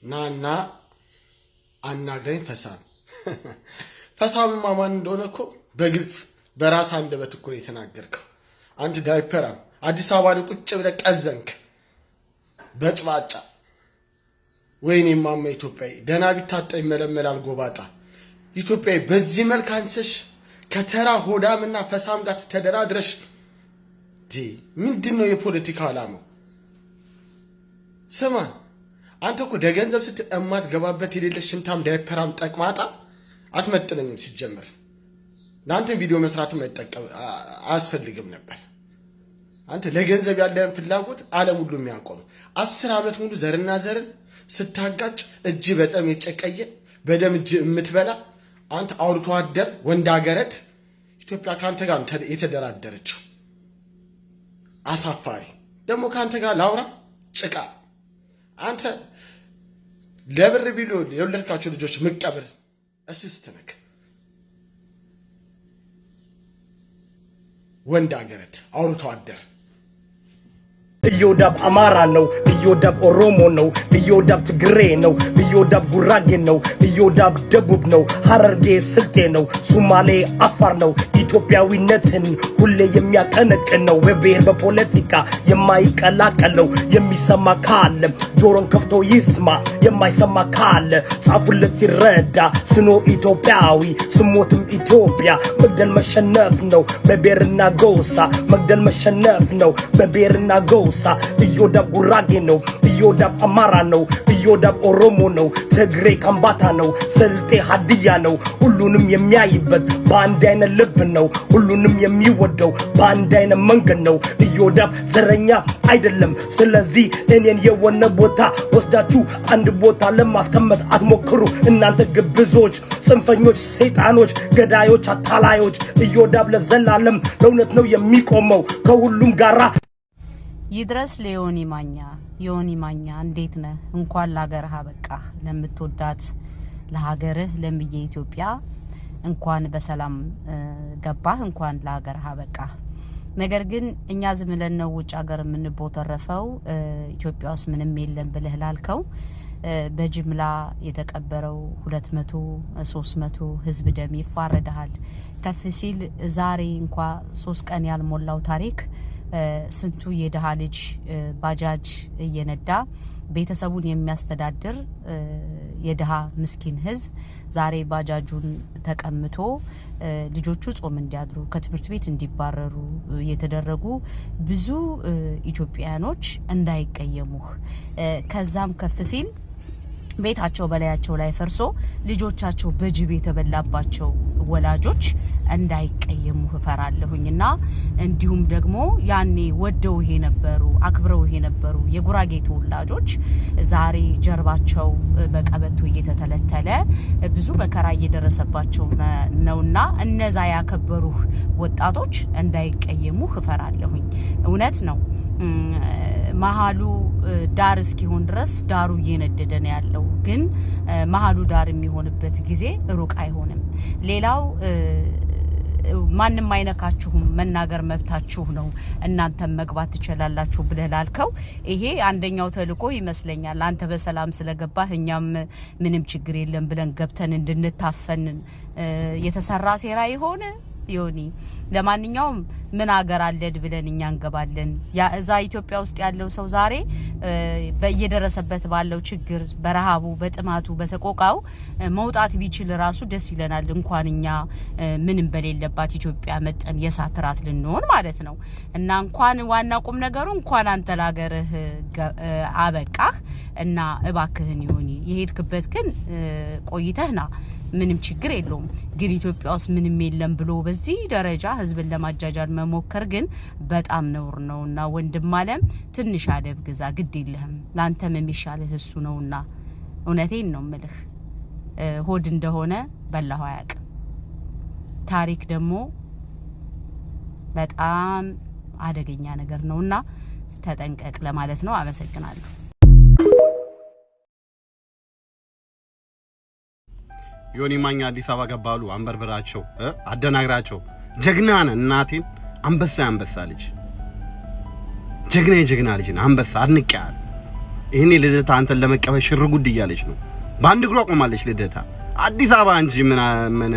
ናና አናግረኝ ፈሳም ፈሳም ማማን እንደሆነ እኮ በግልጽ በራስ አንደበት እኮ የተናገርከው አንተ ዳይፐራም አዲስ አበባ ላይ ቁጭ ብለህ ቀዘንክ በጭባጫ ወይኔ ማማ ኢትዮጵያዊ ደና ቢታጣ ይመለመላል ጎባጣ ኢትዮጵያዊ በዚህ መልክ አንሰሽ ከተራ ሆዳምና ፈሳም ጋር ተደራድረሽ ምንድነው የፖለቲካ ዓላማው? ስማ አንተ እኮ ደገንዘብ ስትጠማት ገባበት የሌለሽ ሽንታም ዳይፐራም ጠቅማጣ አትመጥነኝም። ሲጀመር ለአንተን ቪዲዮ መስራትም አያስፈልግም ነበር። አንተ ለገንዘብ ያለህን ፍላጎት ዓለም ሁሉ የሚያውቀው 10 ዓመት ሙሉ ዘርና ዘርን ስታጋጭ እጅ በጣም የጨቀየ በደም እጅ የምትበላ አንተ አውርቶ አደር ወንድ አገረት ኢትዮጵያ ካንተ ጋር የተደራደረችው አሳፋሪ ደግሞ ካንተ ጋር ላውራ ጭቃ አንተ ለብር ቢሉ የወለድካቸው ልጆች መቀበል እስስት ነክ ወንድ አገረት አውርቶ አደር ኢዮዳብ አማራ ነው ኢዮዳብ ኦሮሞ ነው ኢዮዳብ ትግሬ ነው ኢዮዳብ ጉራጌ ነው ኢዮዳብ ደቡብ ነው ሐረርጌ ስልጤ ነው ሱማሌ አፋር ነው ኢትዮጵያዊነትን ሁሌ የሚያቀነቅን ነው በብሔር በፖለቲካ የማይቀላቀል ነው የሚሰማ ካለ ጆሮን ከፍቶ ይስማ የማይሰማ ካለ ጻፉለት ይረዳ ስኖር ኢትዮጵያዊ ስሞትም ኢትዮጵያ መግደል መሸነፍ ነው በብሔርና ጎሳ መግደል መሸነፍ ነው በብሔርና ጎሳ ኢዮዳብ ጉራጌ ነው ኢዮዳብ አማራ ነው ኢዮዳብ ኦሮሞ ነው ትግሬ ከምባታ ነው ስልጤ ሀዲያ ነው ሁሉንም የሚያይበት በአንድ አይነት ልብ ነው ሁሉንም የሚወደው በአንድ አይነት መንገድ ነው ኢዮዳብ ዘረኛ አይደለም ስለዚህ እኔን የወነ ቦታ ወስዳችሁ አንድ ቦታ ለማስቀመጥ አትሞክሩ እናንተ ግብዞች ጽንፈኞች ሰይጣኖች ገዳዮች አታላዮች ኢዮዳብ ለዘላለም ለእውነት ነው የሚቆመው ከሁሉም ጋራ ይድረስ ለዮኒ ማኛ ዮኒ ማኛ እንዴት ነህ? እንኳን ለሀገርህ አበቃህ። ለምትወዳት ለሀገርህ ለምየ ኢትዮጵያ እንኳን በሰላም ገባህ። እንኳን ለሀገርህ አበቃህ። ነገር ግን እኛ ዝም ብለን ነው ውጭ ሀገር የምንቦተረፈው ኢትዮጵያ ውስጥ ምንም የለም ብለህ ላልከው በጅምላ የተቀበረው 200 300 ህዝብ ደም ይፋረዳል። ከፍ ሲል ዛሬ እንኳን 3 ቀን ያልሞላው ታሪክ ስንቱ የደሃ ልጅ ባጃጅ እየነዳ ቤተሰቡን የሚያስተዳድር የደሃ ምስኪን ህዝብ ዛሬ ባጃጁን ተቀምቶ ልጆቹ ጾም እንዲያድሩ ከትምህርት ቤት እንዲባረሩ የተደረጉ ብዙ ኢትዮጵያኖች እንዳይቀየሙህ ከዛም ከፍ ሲል ቤታቸው በላያቸው ላይ ፈርሶ ልጆቻቸው በጅብ የተበላባቸው ወላጆች እንዳይቀየሙ እፈራለሁኝና እንዲሁም ደግሞ ያኔ ወደው ይሄ ነበሩ አክብረው ይሄ ነበሩ የጉራጌ ተወላጆች ዛሬ ጀርባቸው በቀበቶ እየተተለተለ ብዙ መከራ እየደረሰባቸው ነውና እነዛ ያከበሩ ወጣቶች እንዳይቀየሙ እፈራለሁኝ። እውነት ነው መሃሉ ዳር እስኪሆን ድረስ ዳሩ እየነደደ ነው ያለው ግን መሃሉ ዳር የሚሆንበት ጊዜ ሩቅ አይሆንም። ሌላው ማንንም አይነካችሁም መናገር መብታችሁ ነው እናንተም መግባት ትችላላችሁ ብለህ ላልከው ይሄ አንደኛው ተልቆ ይመስለኛል። አንተ በሰላም ስለገባህ እኛም ምንም ችግር የለም ብለን ገብተን እንድንታፈን የተሰራ ሴራ ይሆን ዮኒ? ለማንኛውም ምን ሀገር አለድ ብለን እኛ እንገባለን። ያ እዛ ኢትዮጵያ ውስጥ ያለው ሰው ዛሬ በየደረሰበት ባለው ችግር በረሃቡ በጥማቱ በሰቆቃው መውጣት ቢችል ራሱ ደስ ይለናል። እንኳን እኛ ምንም በሌለባት ኢትዮጵያ መጠን የሳትራት ልንሆን ማለት ነው። እና እንኳን ዋና ቁም ነገሩ እንኳን አንተ ለሀገርህ አበቃህ እና እባክህን ዮኒ የሄድክበት ግን ቆይተህና ምንም ችግር የለውም። ግን ኢትዮጵያ ውስጥ ምንም የለም ብሎ በዚህ ደረጃ ህዝብን ለማጃጃል መሞከር ግን በጣም ነውር ነውና ወንድም አለም ትንሽ አደብ ግዛ ግድ የለህም። ላንተም የሚሻልህ እሱ ነውና እውነቴን ነው ምልህ ሆድ እንደሆነ በላው አያውቅም። ታሪክ ደግሞ በጣም አደገኛ ነገር ነውና ተጠንቀቅ ለማለት ነው። አመሰግናለሁ። ዮኒ ማኛ አዲስ አበባ ገባሉ አንበርብራቸው አደናግራቸው ጀግናን እናቴን አንበሳ ልጅ ጀግና ልጅ አንበሳ አድንቀያል ይሄኔ ልደታ አንተን ለመቀበል ሽር ጉድ እያለች ነው። በአንድ እግሯ ቆማለች ልደታ። አዲስ አበባ እንጂ ምን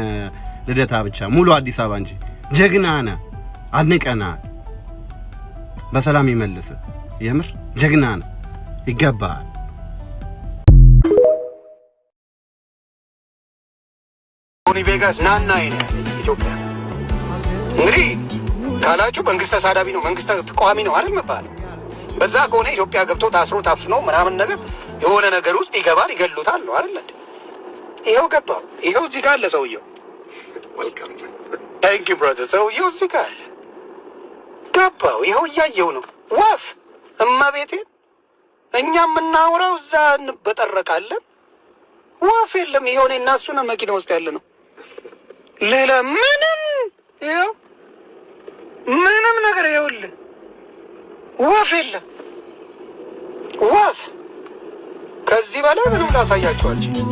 ልደታ ብቻ ሙሉ አዲስ አበባ እንጂ። ጀግና ነህ፣ አድንቀናል። በሰላም ይመልስ። የምር ጀግና ነህ፣ ይገባል። ቶኒ ቬጋስ ናና ኢትዮጵያ እንግዲህ ካላችሁ መንግስት ተሳዳቢ ነው፣ መንግስት ተቃዋሚ ነው አይደል መባል። በዛ ከሆነ ኢትዮጵያ ገብቶ ታስሮ ታፍኖ ምናምን ነገር የሆነ ነገር ውስጥ ይገባል፣ ይገሉታል ነው አይደል? ይኸው ገባ፣ ይኸው እዚህ ጋር አለ ሰውየው። ታንክ ዩ ብራዘር። ሰውየው እዚህ ጋር አለ፣ ገባው፣ ይኸው እያየው ነው። ወፍ እመቤቴን፣ እኛ የምናወራው እዛ እንበጠረቃለን። ወፍ የለም። ይኸው እኔ እና እሱ ነው መኪና ውስጥ ያለ ነው። ሌላ ምንም ይኸው ምንም ነገር ይኸውልህ፣ ወፍ የለም። ወፍ ከዚህ በላይ ምንም ላሳያችሁ አልችልም።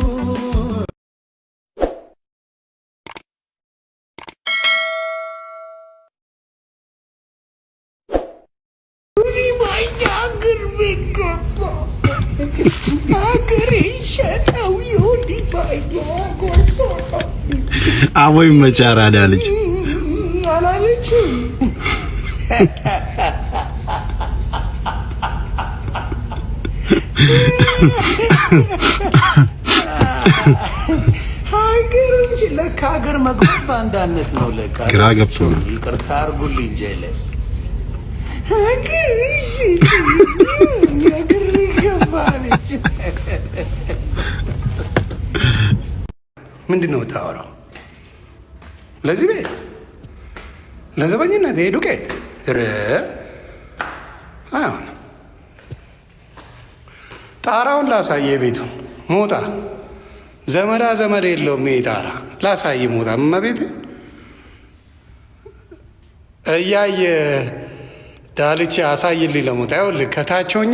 አቦይ መቻራዳ ልጅ አላለችም። ለካ ሀገር መግባት በአንዳነት ነው። ለካ ግራ ገብቶ ነው። ይቅርታ አድርጉልኝ። ጀለስ ሀገር ይገባለች። ምንድን ነው የምታወራው? ለዚህ ቤት ለዘበኝነት ዱቄት አይሆን። ጣራውን ላሳየ፣ ቤቱ ሞጣ ዘመድ የለውም። ይሄ ጣራ ላሳይ፣ ሞጣ እመቤት እያየ ዳልቼ አሳይልኝ ለሞጣ። ይኸውልህ ከታች ሆኜ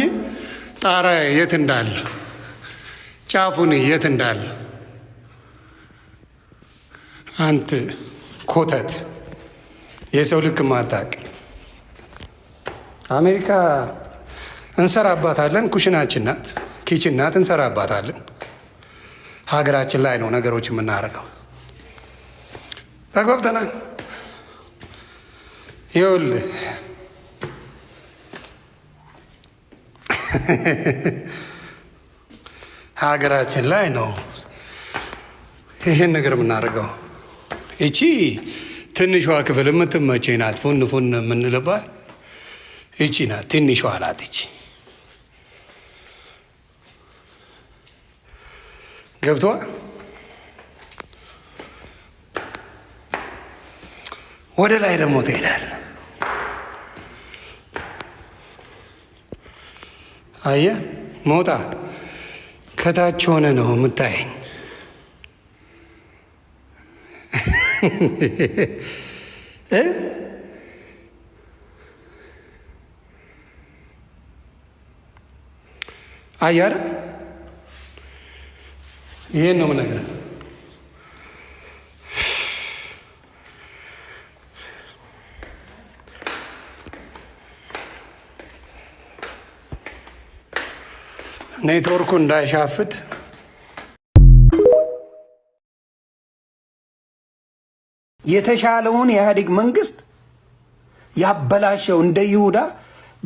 ጣራ የት እንዳለ ጫፉን የት እንዳለ አንተ ኮተት የሰው ልክ ማታቅ። አሜሪካ እንሰራባታለን። ኩሽናችን ናት፣ ኪችን ናት፣ እንሰራባታለን። ሀገራችን ላይ ነው ነገሮች የምናደርገው። ተግባብተናል። ይኸውልህ ሀገራችን ላይ ነው ይሄን ነገር የምናደርገው። እቺ ትንሿ ክፍል የምትመቸኝ ናት። ፉን ፉን የምንልባት እቺ ናት፣ ትንሿ ናት። እቺ ገብቶሃል? ወደ ላይ ደግሞ ትሄዳለህ። አየህ ሞጣ፣ ከታች ሆነ ነው የምታየኝ። አያር ይሄን ነው የምነግርህ። ኔትወርኩ እንዳይሻፍት የተሻለውን የኢህአዴግ መንግስት ያበላሸው እንደ ይሁዳ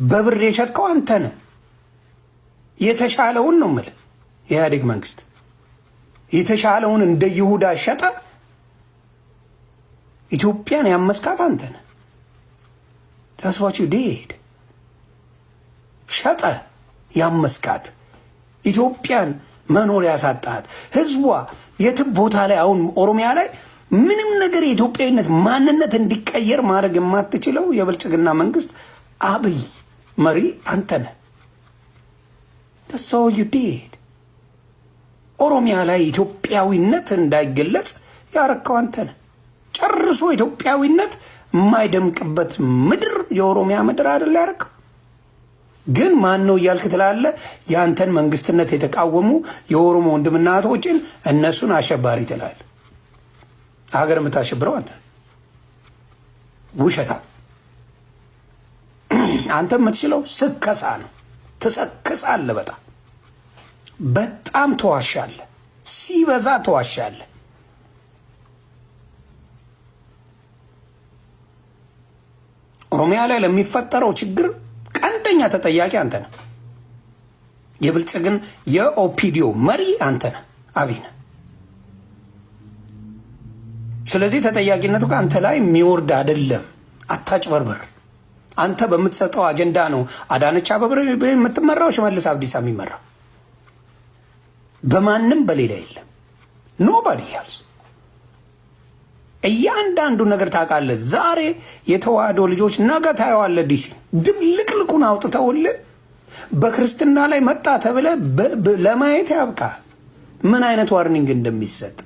በብር የሸጥከው አንተ ነህ። የተሻለውን ነው የምልህ። የኢህአዴግ መንግስት የተሻለውን እንደ ይሁዳ ሸጠ። ኢትዮጵያን ያመስካት አንተ ነህ። ዳስዋችሁ ዴድ ሸጠ ያመስካት። ኢትዮጵያን መኖር ያሳጣት ህዝቧ የትም ቦታ ላይ አሁን ኦሮሚያ ላይ ምንም ነገር የኢትዮጵያዊነት ማንነት እንዲቀየር ማድረግ የማትችለው የብልጽግና መንግስት አብይ መሪ አንተ ነህ። ተሰው ዩዲድ ኦሮሚያ ላይ ኢትዮጵያዊነት እንዳይገለጽ ያረከው አንተ ነህ። ጨርሶ ኢትዮጵያዊነት የማይደምቅበት ምድር የኦሮሚያ ምድር አይደል ያረከው። ግን ማን ነው እያልክ ትላለህ? የአንተን መንግስትነት የተቃወሙ የኦሮሞ ወንድምና እህቶችን እነሱን አሸባሪ ትላለህ። ሀገር የምታሸብረው አንተ ውሸታ። አንተ የምትችለው ስከሳ ነው። ትሰክሳለህ በጣም በጣም ተዋሻለህ፣ ሲበዛ ተዋሻለህ። ኦሮሚያ ላይ ለሚፈጠረው ችግር ቀንደኛ ተጠያቂ አንተ ነህ። የብልጽግና የኦፒዲዮ መሪ አንተ ነህ፣ አብይ ነህ። ስለዚህ ተጠያቂነቱ ከአንተ ላይ የሚወርድ አይደለም። አታጭበርበር። አንተ በምትሰጠው አጀንዳ ነው አዳነች አቤቤ የምትመራው፣ ሽመልስ አብዲሳ የሚመራው። በማንም በሌላ የለም። ኖባዲ ያልስ እያንዳንዱ ነገር ታውቃለህ። ዛሬ የተዋህዶ ልጆች ነገ ታየዋለህ። ዲሲ ድብልቅልቁን አውጥተውልህ በክርስትና ላይ መጣ ተብለህ ለማየት ያብቃ ምን አይነት ዋርኒንግ እንደሚሰጥ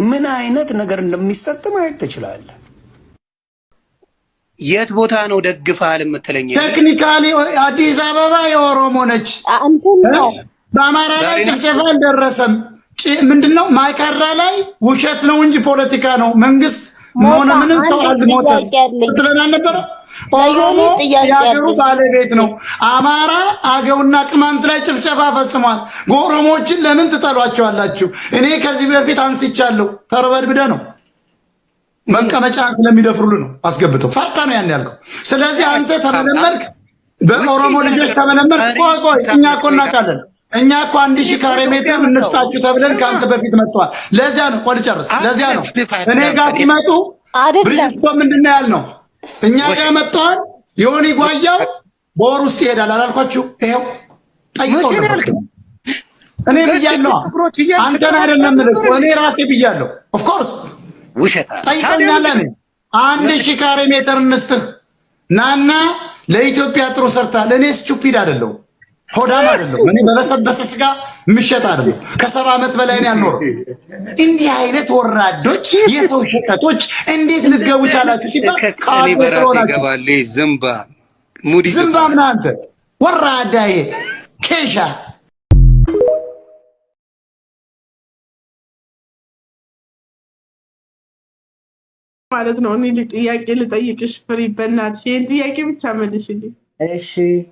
ምን አይነት ነገር እንደሚሰጥ ማየት ትችላለህ። የት ቦታ ነው ደግፈሃል የምትለኝ? ቴክኒካሊ አዲስ አበባ የኦሮሞ ነች። በአማራ ላይ ጭፍጨፋ አልደረሰም። ምንድነው ማይካድራ ላይ ውሸት ነው እንጂ ፖለቲካ ነው። መንግስት ሆነ ምንም ሰው አልሞተም ትለና ነበር። ኦሮሞ የአገሩ ባለቤት ነው። አማራ አገውና ቅማንት ላይ ጭፍጨፋ ፈጽሟል። ኦሮሞዎችን ለምን ትጠሏቸዋላችሁ? እኔ ከዚህ በፊት አንስቻለሁ። ተርበድብደ ነው መቀመጫ ስለሚደፍሩሉ ነው አስገብተው ፈርታ ነው ያን ያልከው። ስለዚህ አንተ ተመለመልክ፣ በኦሮሞ ልጆች ተመለመልክ። ቆይ እኛ እኮ እናውቃለን። እኛ እኮ 1000 ካሬ ሜትር እንስጣችሁ ተብለን ከአንተ በፊት መጥቷል። ለዚያ ነው ቆይ ልጨርስ። ለዚያ ነው እኔ ጋር ሲመጡ ብሪጅቶ ምንድነው ያልነው? እኛ ጋር መጥቷል። የሆነ ጓያው በወር ውስጥ ይሄዳል አላልኳችሁ? ይሄው ጠይቀው ነበር። እኔ ብያለሁ። አንተን አይደለም ልክ እኔ ራሴ ብያለሁ። ኦፍ ኮርስ ውሸታ ጠይቀኛለን። 1000 ካሬ ሜትር እንስጥህ ናና ለኢትዮጵያ ጥሩ ሰርታል። እኔ ስቱፒድ አይደለሁ፣ ሆዳም አይደለሁ። እኔ በበሰበሰ ስጋ ምሸት አይደለሁ። ከ70 ዓመት በላይ ነው ያልኖረው። እንዲህ አይነት ወራዶች የሰው ሸቀጦች እንዴት ልትገቡ ቻላችሁ? ከኔ በራሴ ይገባል። ዝምባ ሙዲ ዝምባ ምን አንተ ወራዳዬ ኬሻ ማለት ነው። እኔ ጥያቄ ልጠይቅሽ ፍሪ፣ በእናትሽ ይሄን ጥያቄ ብቻ መልሽልኝ። እሺ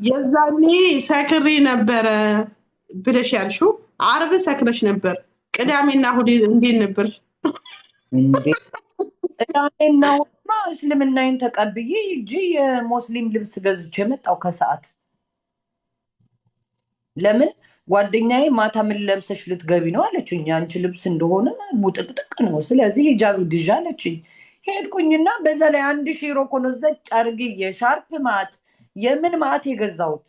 የዛኔ ሰክሬ ነበረ ብለሽ ያልሽው ዓርብ ሰክረሽ ነበር። ቅዳሜና እሑድ እንዴት ነበር? ቅዳሜና እሑድማ እስልምናዬን ተቀብዬ ሂጂ የሙስሊም ልብስ ገዝቼ መጣሁ ከሰዓት። ለምን ጓደኛዬ ማታ ምን ለብሰሽ ልትገቢ ነው አለችኝ። አንቺ ልብስ እንደሆነ ቡጥቅጥቅ ነው፣ ስለዚህ ሂጃብ ግዢ አለችኝ። ሄድኩኝና በዛ ላይ 1000 ዩሮ እኮ ነው ዘጭ አድርጌ የሻርፕ ማት የምን ማት የገዛሁት።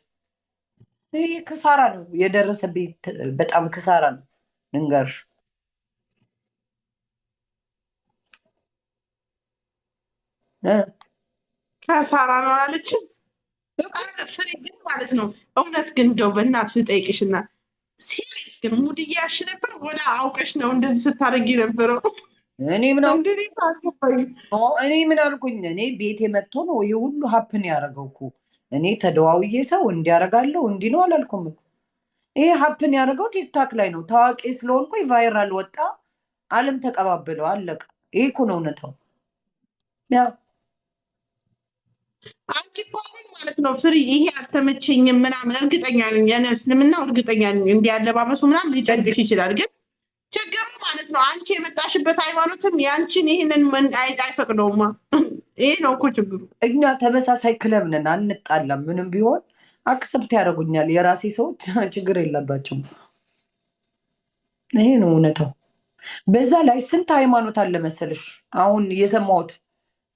ይህ ክሳራ ነው የደረሰብኝ፣ በጣም ክሳራ ነው ልንገርሽ። ከሳራ ነው አለችኝ። ፍሬ ግን ማለት ነው እውነት ግን እንደው በእናትሽ ልጠይቅሽና ሲሪየስ ግን ሙድ እያልሽ ነበር ወደ አውቀሽ ነው እንደዚህ ስታደርጊ ነበረው? እኔ ምን አልኩኝ? እኔ ቤቴ መጥቶ ነው ይሄ ሁሉ ሀፕን ያደረገው እኮ። እኔ ተደዋውዬ ሰው እንዲያደርጋለሁ እንዲህ ነው አላልኩም። ይሄ ሀፕን ያደረገው ቲክታክ ላይ ነው። ታዋቂ ስለሆንኩኝ ቫይራል ወጣ፣ ዓለም ተቀባበለው፣ አለቀ። ይሄ እኮ ነው እውነታው። ያ አንቺ እኮ አሁን ማለት ነው ፍሪ ይሄ አልተመቸኝም ምናምን እርግጠኛ ነኝ የእስልምናው እርግጠኛ ነኝ እንዲያለባበሱ ምናምን ሊጨንቅሽ ይችላል። ግን ችግሩ ማለት ነው አንቺ የመጣሽበት ሃይማኖትም ያንቺን ይህንን አይፈቅደውማ። ይሄ ነው እኮ ችግሩ። እኛ ተመሳሳይ ክለብ ነን፣ አንጣላም። ምንም ቢሆን አክሰብት ያደርጉኛል። የራሴ ሰዎች ችግር የለባቸውም። ይሄ ነው እውነታው። በዛ ላይ ስንት ሃይማኖት አለ መሰልሽ? አሁን የሰማሁት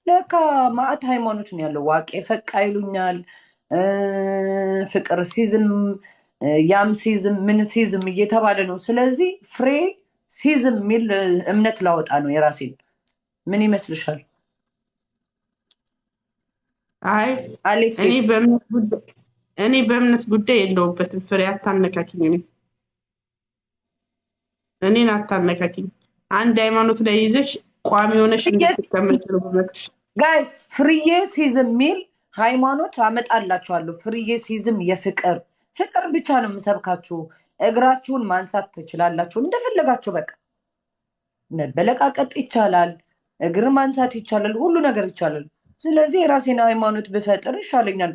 ለካ ማዕት ሃይማኖት ነው ያለው። ዋቄ ፈቃ ይሉኛል፣ ፍቅር ሲዝም፣ ያም ሲዝም፣ ምን ሲዝም እየተባለ ነው። ስለዚህ ፍሬ ሲዝም የሚል እምነት ላወጣ ነው የራሴን። ምን ይመስልሻል? አይ አሌክስ እኔ በእምነት ጉዳይ የለውበትም። ፍሬ አታነካኪኝ፣ እኔን አታነካኪኝ። አንድ ሃይማኖት ላይ ይዘሽ ቋሚ ሆነሽ እንድትቀመጭ ነው በመክሽ። ጋይስ ፍርዬ ሲዝም የሚል ሃይማኖት አመጣላችኋለሁ። ፍርዬ ሲዝም የፍቅር ፍቅር ብቻ ነው የምሰብካችሁ። እግራችሁን ማንሳት ትችላላችሁ እንደፈለጋችሁ። በቃ መበለቃቀጥ ይቻላል፣ እግር ማንሳት ይቻላል፣ ሁሉ ነገር ይቻላል። ስለዚህ የራሴን ሃይማኖት ብፈጥር ይሻለኛል።